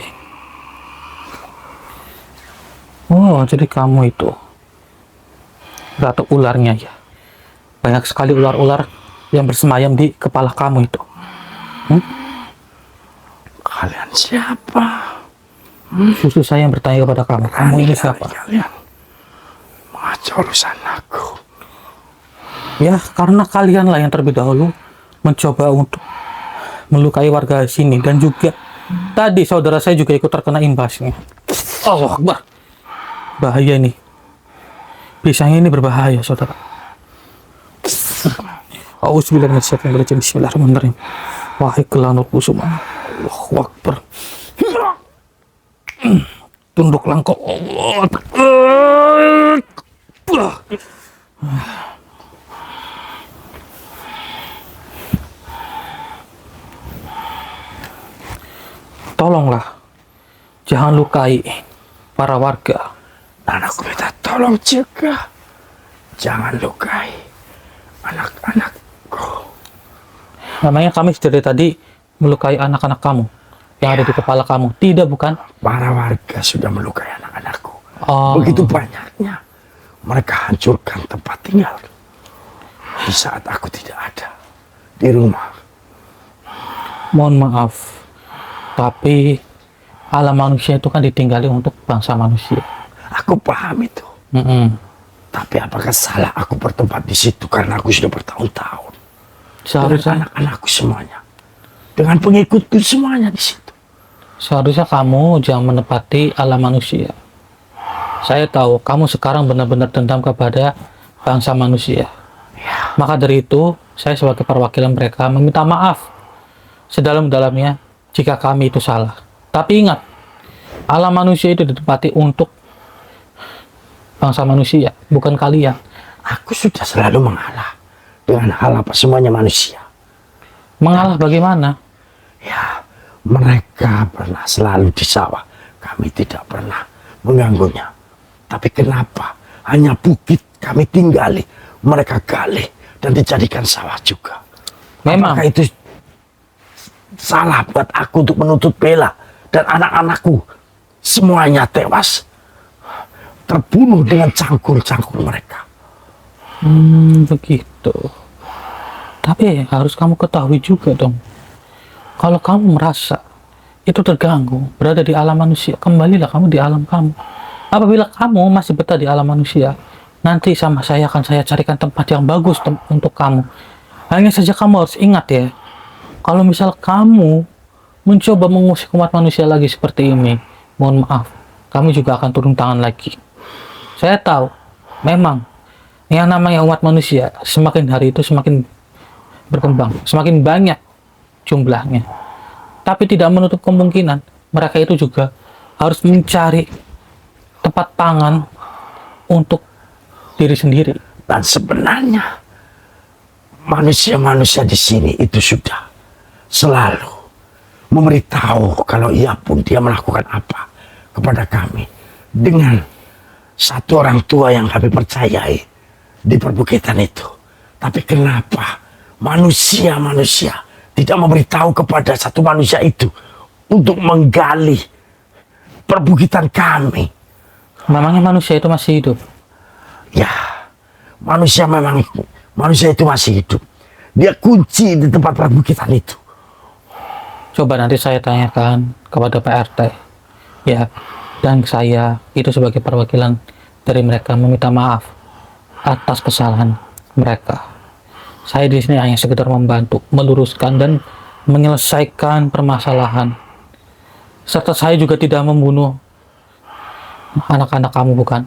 Oh, jadi kamu itu ratu ularnya ya. Banyak sekali ular-ular yang bersemayam di kepala kamu itu. Kalian siapa? Justru saya yang bertanya kepada kamu. Kamu ini siapa? Kalian mengacau urusan aku. Ya, karena kalianlah yang terlebih dahulu mencoba untuk melukai warga sini, dan juga tadi saudara saya juga ikut terkena imbasnya. Allah Akbar. Bahaya nih. Pisangnya ini berbahaya, saudara. Auzubillahi minasyaitonir rajim. Bismillahirrahmanirrahim. Wahai kelanur kusuma. Allahu Akbar. Tunduklah engkau. Allah Akbar. Tolonglah, jangan lukai para warga. Dan aku minta tolong juga. Jangan lukai anak-anakku. Namanya kami dari tadi melukai anak-anak kamu yang ada di kepala kamu. Tidak, bukan? Para warga sudah melukai anak-anakku. Oh. Begitu banyaknya. Mereka hancurkan tempat tinggal. Di saat aku tidak ada di rumah. Mohon maaf, tapi alam manusia itu kan ditinggali untuk bangsa manusia. Aku paham itu. Tapi apakah salah aku bertempat di situ karena aku sudah bertahun-tahun dengan Seharusnya, anak-anakku semuanya, dengan pengikutku semuanya di situ. seharusnya kamu jangan menepati alam manusia. Saya tahu kamu sekarang benar-benar dendam kepada bangsa manusia. Maka dari itu, saya sebagai perwakilan mereka meminta maaf sedalam-dalamnya jika kami itu salah. Tapi ingat, alam manusia itu ditempati untuk bangsa manusia, bukan kalian. Aku sudah selalu mengalah dengan hal apa semuanya manusia. Mengalah bagaimana? Ya, mereka pernah selalu di sawah. Kami tidak pernah mengganggunya. Tapi kenapa hanya bukit kami tinggali, mereka gali dan dijadikan sawah juga. Memang. Apakah itu salah buat aku untuk menuntut Bella dan anak-anakku semuanya tewas, terbunuh dengan cangkul-cangkul mereka? Begitu. Tapi harus kamu ketahui juga dong, kalau kamu merasa itu terganggu berada di alam manusia, kembalilah kamu di alam kamu. Apabila kamu masih betah di alam manusia, nanti sama saya akan saya carikan tempat yang bagus untuk kamu. Hanya saja kamu harus ingat ya, kalau misal kamu mencoba mengusik umat manusia lagi seperti ini, mohon maaf, kamu juga akan turun tangan lagi. Saya tahu, memang yang namanya umat manusia semakin hari itu semakin berkembang, semakin banyak jumlahnya. Tapi tidak menutup kemungkinan mereka itu juga harus mencari tempat pangan untuk diri sendiri. Dan sebenarnya manusia-manusia di sini itu sudah selalu memberitahu kalau ia pun dia melakukan apa kepada kami dengan satu orang tua yang kami percayai di perbukitan itu. Tapi kenapa manusia-manusia tidak memberitahu kepada satu manusia itu untuk menggali perbukitan kami? Memangnya manusia itu masih hidup? Ya, manusia itu masih hidup. Dia kunci di tempat perbukitan itu. Coba nanti saya tanyakan kepada Pak RT, ya, dan saya itu sebagai perwakilan dari mereka meminta maaf atas kesalahan mereka. Saya di sini hanya sekedar membantu, meluruskan dan menyelesaikan permasalahan. Serta saya juga tidak membunuh anak-anak kamu, bukan?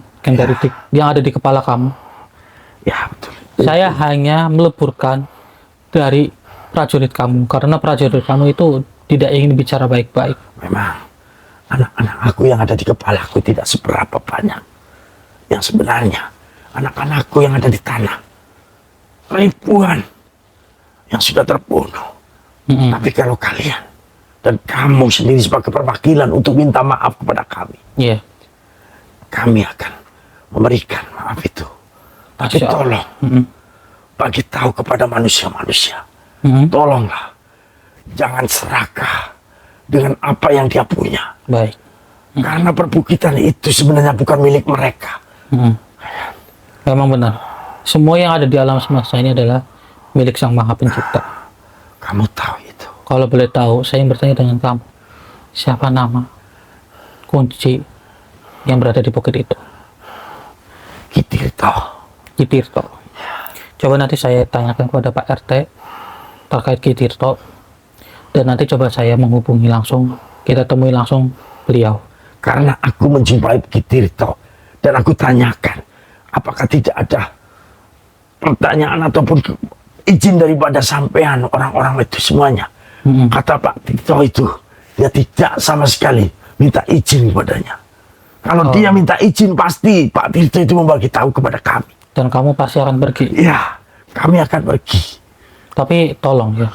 Yang ada di kepala kamu. Ya, betul. Saya hanya meleburkan dari prajurit kamu, karena prajurit kamu itu tidak ingin bicara baik-baik. Memang anak-anak aku yang ada di kepalaku tidak seberapa banyak. Yang sebenarnya anak-anakku yang ada di tanah ribuan yang sudah terbunuh. Tapi kalau kalian dan kamu sendiri sebagai perwakilan untuk minta maaf kepada kami, kami akan memberikan maaf itu. Tapi tolong bagi tahu kepada manusia-manusia, tolonglah jangan serakah dengan apa yang dia punya. Baik. Karena perbukitan itu sebenarnya bukan milik mereka. Memang benar. Semua yang ada di alam semesta ini adalah milik Sang Maha Pencipta. Kamu tahu itu. Kalau boleh tahu, saya ingin bertanya dengan kamu. Siapa nama kunci yang berada di bukit itu? Kitirto. Kitirto. Coba nanti saya tanyakan kepada Pak RT terkait Kitirto. Dan nanti coba saya menghubungi langsung. Kita temui langsung beliau. Karena aku menjumpai Kitirto. Dan aku tanyakan, apakah tidak ada pertanyaan ataupun izin daripada sampean orang-orang itu semuanya. Kata Pak Tirto itu, dia tidak sama sekali minta izin kepadanya. Kalau dia minta izin, pasti Pak Tirto itu membagi tahu kepada kami. Dan kamu pasti akan pergi? Ya, kami akan pergi. Tapi tolong ya,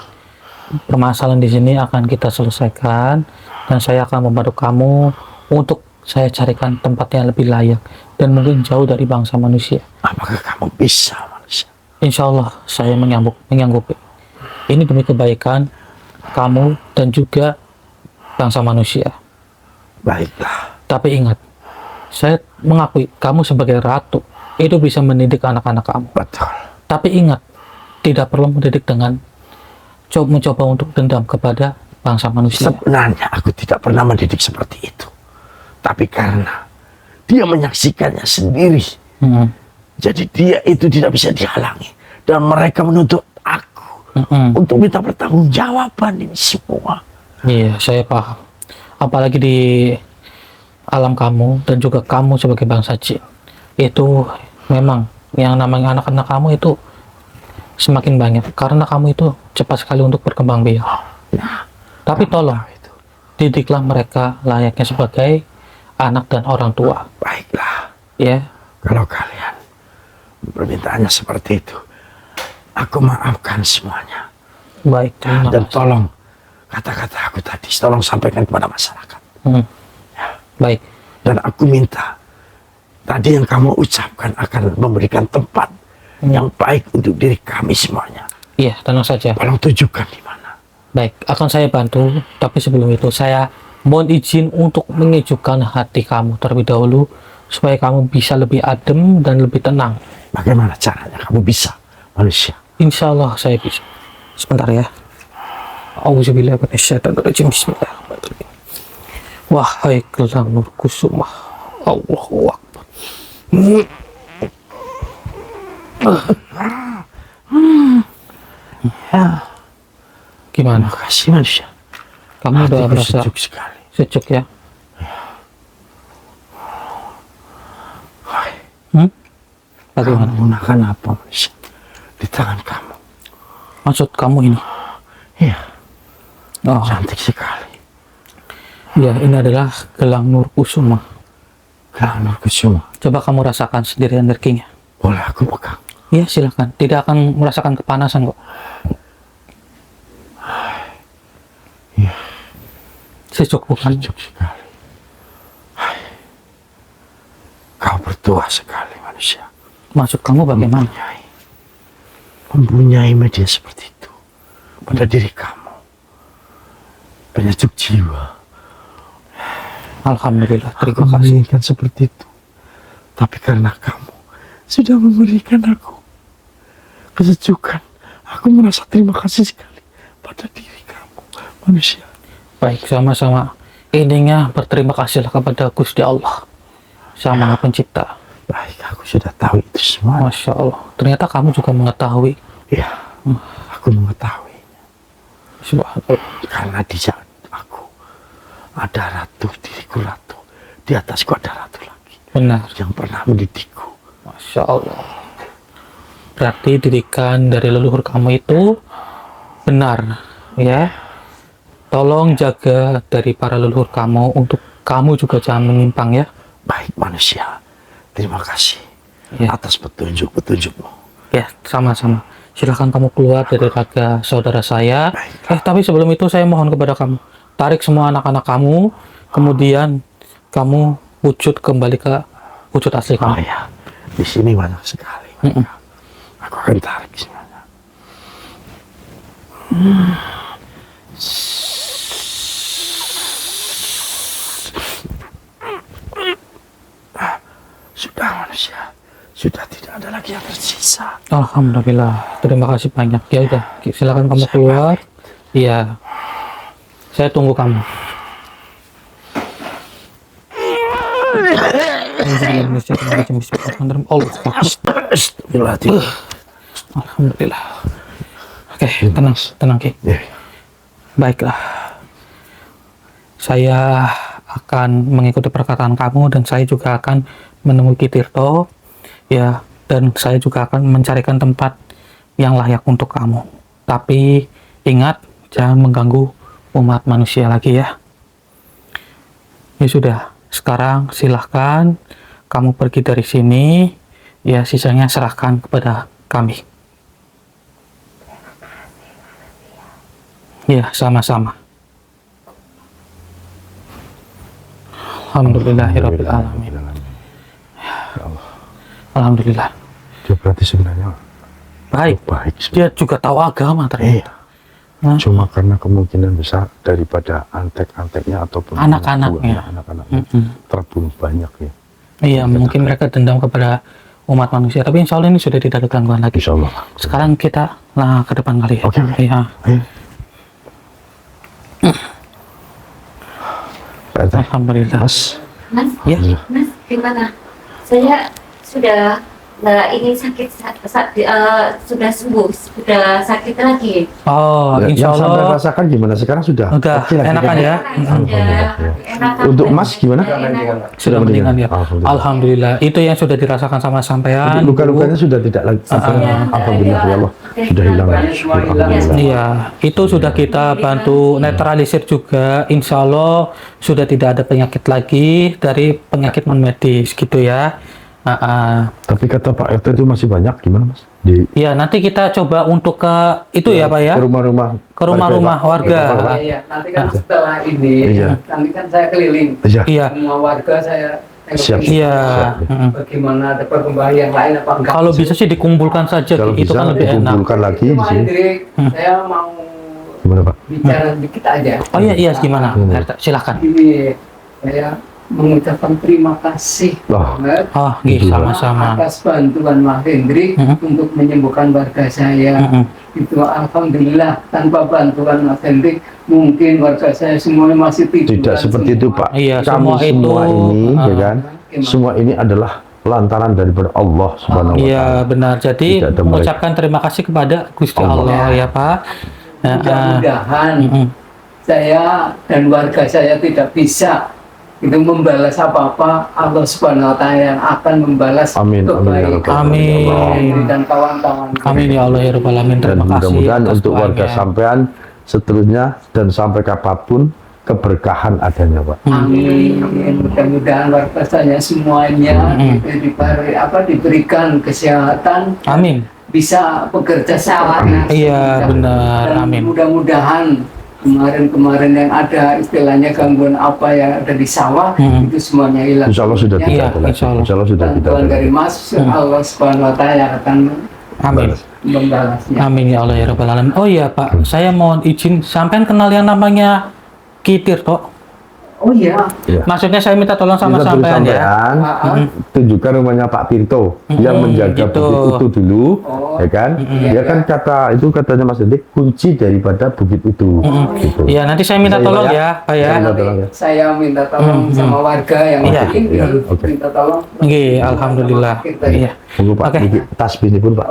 permasalahan di sini akan kita selesaikan. Dan saya akan membantu kamu untuk saya carikan tempat yang lebih layak. Dan mungkin jauh dari bangsa manusia. Apakah kamu bisa, manusia? Insya Allah saya menyanggupi. Ini demi kebaikan kamu dan juga bangsa manusia. Baiklah. Tapi ingat, saya mengakui kamu sebagai ratu itu bisa mendidik anak-anak kamu. Betul. Tapi ingat, tidak perlu mendidik dengan mencoba untuk dendam kepada bangsa manusia. Sebenarnya aku tidak pernah mendidik seperti itu. Tapi karena dia menyaksikannya sendiri, jadi dia itu tidak bisa dihalangi. Dan mereka menuntut aku untuk minta pertanggungjawaban ini semua. Iya, saya paham. Apalagi di alam kamu dan juga kamu sebagai bangsa jin, itu memang yang namanya anak-anak kamu itu semakin banyak. Karena kamu itu cepat sekali untuk berkembang biak. Tapi tolong, didiklah mereka layaknya sebagai anak dan orang tua. Baiklah. Ya. Kalau kalian permintaannya seperti itu, aku maafkan semuanya. Baik, terima Dan kasih. tolong kata-kata aku tadi, tolong sampaikan kepada masyarakat. Ya. Baik. Dan aku minta tadi yang kamu ucapkan akan memberikan tempat yang baik untuk diri kami semuanya. Iya, tenang saja. Tolong tunjukkan di mana. Baik, akan saya bantu. Tapi sebelum itu saya mohon izin untuk menyejukkan hati kamu terlebih dahulu supaya kamu bisa lebih adem dan lebih tenang. Bagaimana caranya kamu bisa, manusia? Insya Allah saya bisa. Sebentar ya. Auzubillahi minasyaitonirrajim. Bismillahirrahmanirrahim. Wahai gelang nur kusuma, Allahu Akbar. Ya, Gimana? terima kasih manusia. Kamu udah Hatiku merasa sejuk sekali. sejuk ya? Wah, Bagaimana? kamu gunakan apa manusia di tangan kamu? Maksud kamu ini? Iya, Oh, cantik sekali. ya ini adalah gelang nur kusuma. Gelang nur kusuma. Coba kamu rasakan sendiri energinya. Boleh aku pegang? Ya silahkan. Tidak akan merasakan kepanasan kok. Iya, Sejuk bukan? sejuk sekali. Hai. Kau bertuah sekali manusia. Maksud kamu bagaimana? Mempunyai media seperti itu pada diri kamu. Penyejuk jiwa. Alhamdulillah. Terima Aku kasih. menginginkan seperti itu. Tapi karena kamu sudah memberikan aku kesejukan, aku merasa terima kasih sekali pada diri kamu, manusia. Baik, sama-sama. Ininya berterima kasihlah kepada Gusti Allah, Sang Maha Pencipta. Baik, aku sudah tahu itu semua. Masya Allah. Ternyata kamu juga mengetahui. Ya, aku mengetahui. Subhanallah. Karena di saat aku ada ratu, diriku ratu. Di atasku ada ratu lagi Benar. yang pernah mendidikku. Masya Allah. Berarti didikan dari leluhur kamu itu benar, ya. Tolong jaga dari para leluhur kamu untuk kamu juga jangan menyimpang ya. Baik manusia, terima kasih Ya. atas petunjuk-petunjukmu. Ya, sama-sama. Silahkan kamu keluar dari raga saudara saya. Tapi sebelum itu saya mohon kepada kamu, tarik semua anak-anak kamu, kemudian kamu wujud kembali ke wujud asli Oh kamu. ya, di sini banyak sekali. Aku akan tarik semuanya. Sudah manusia, sudah tidak ada lagi yang tersisa. Alhamdulillah, terima kasih banyak. Ya udah, silakan kamu keluar. Iya, saya tunggu kamu. Astagfirullahaladzim. Alhamdulillah. Oke, tenang, tenang Ki. Ya, Baiklah. Saya akan mengikuti perkataan kamu dan saya juga akan menemui Ki Tirto. Ya, dan saya juga akan mencarikan tempat yang layak untuk kamu. Tapi ingat, jangan mengganggu umat manusia lagi ya. Ya sudah, sekarang silahkan kamu pergi dari sini. Ya, sisanya serahkan kepada kami. Ya, sama-sama. Alhamdulillahirabbil alamin. Alhamdulillah. dia berarti sebenarnya Baik. baik. Dia juga tahu agama ternyata. Iya. Cuma karena kemungkinan besar daripada antek-anteknya ataupun Anak-anaknya. anak-anaknya terbunuh banyak ya. Iya, mungkin mereka dendam kepada umat manusia. Tapi insya Allah ini sudah tidak ada gangguan lagi. Insya Allah. Sekarang kita ke depan kali ya. Oke, oke. Iya. Ayo. Pak RT, Alhamdulillah. Mas, Mas, Ya. Mas, gimana? Saya sudah ini sakit sudah sembuh, sudah sakit lagi. Oh, insya yang sampai Allah rasakan gimana sekarang sudah? udah oke lagi, enakan ya. Sudah enakan. Untuk Mas gimana? Sudah mendingan ya. Alhamdulillah. Alhamdulillah. Itu yang sudah dirasakan sama sampean. Untuk luka-lukanya sudah tidak lagi. Alhamdulillah ya Allah sudah hilang. Alhamdulillah. Iya, itu sudah kita bantu netralisir juga. Insya Allah sudah tidak ada penyakit lagi dari penyakit non medis gitu ya. Tapi kata Pak RT itu masih banyak gimana Mas? Di Ya, nanti kita coba untuk ke itu ya Pak ya, ke rumah-rumah ke rumah-rumah warga. Iya, nanti kan setelah ini, Iya. nanti kan saya keliling. Iya. Iya, Semua warga saya Siap. Iya. Mm-mm. Bagaimana ada perkembangan yang lain apa enggak? Kalau bisa sih dikumpulkan saja, Kalau itu bisa kan lebih enak. dikumpulkan lagi di Cuma sini. Hendrik, saya mau Gimana Pak? bicara dikit aja. Oh iya, gimana? RT, silakan. Ini saya mengucapkan terima kasih Wah. banget Oh, gitu, sama-sama. atas bantuan Mas Hendrik untuk menyembuhkan warga saya. Itu alhamdulillah, tanpa bantuan Mas Hendrik mungkin warga saya semuanya masih tiduran Tidak seperti itu semua. Pak. Iya, Kami semua itu, ini, ya kan? Gimana? Semua ini adalah lantaran daripada Allah Subhanahu wa Iya, taala. benar. Jadi Tidak ada mengucapkan terima kasih kepada Gusti Allah, ya Pak. Mudah-mudahan saya dan warga saya tidak bisa itu membalas apa-apa, Allah Subhanahu wa taala yang akan membalas Amin, amin, ya kebaikan Rabbal Amin. Hendrik dan kawan-kawan. Amin ya Allah ya Rabbal Alamin. Dan Terima kasih mudah-mudahan atas untuk warga doanya. sampean seterusnya dan sampai kapanpun keberkahan adanya Pak. Amin. Mudah-mudahan warga saya semuanya diberikan kesehatan, Amin. bisa bekerja secara Iya, benar. Dan Amin. mudah-mudahan kemarin-kemarin yang ada istilahnya gangguan apa yang ada di sawah itu semuanya hilang. Insya Allah sudah Ya, tidak Iya, ada lagi. insya Allah. Insya Allah sudah tidak bantuan ada dari lagi. Mas Allah Subhanahu wa taala akan Amin. membalasnya. Amin ya Allah ya Rabbal Alamin. Oh iya Pak, saya mohon izin, sampean kenal yang namanya Kitir toh? Oh iya. Ya. Maksudnya saya minta tolong sama Kita beri sampean ya. Ah, tunjukkan rumahnya Pak Tirto yang menjaga gitu. Bukit Utu dulu, Oh, ya kan? iya, Dia kan katanya Mas Hendrik kunci daripada Bukit Utu. Gitu. Iya, nanti saya minta Saya tolong ya. ya, Pak ya. Minta tolong ya. Saya minta tolong sama warga yang Iya. lain Iya, oke. minta tolong. Nggih, alhamdulillah. Kita Iya. Tunggu Pak, Oke. Bukit tasbih ini pun Pak.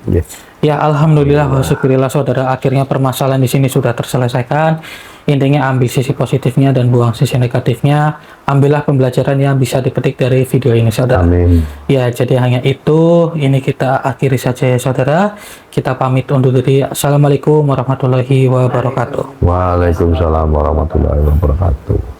Iya. Ya alhamdulillah wa syukurillah saudara, akhirnya permasalahan di sini sudah terselesaikan. Intinya ambil sisi positifnya dan buang sisi negatifnya. Ambillah pembelajaran yang bisa dipetik dari video ini saudara. Amin. Ya, jadi hanya itu. Ini kita akhiri saja ya saudara. Kita pamit undur diri. Assalamualaikum warahmatullahi wabarakatuh. Waalaikumsalam warahmatullahi wabarakatuh.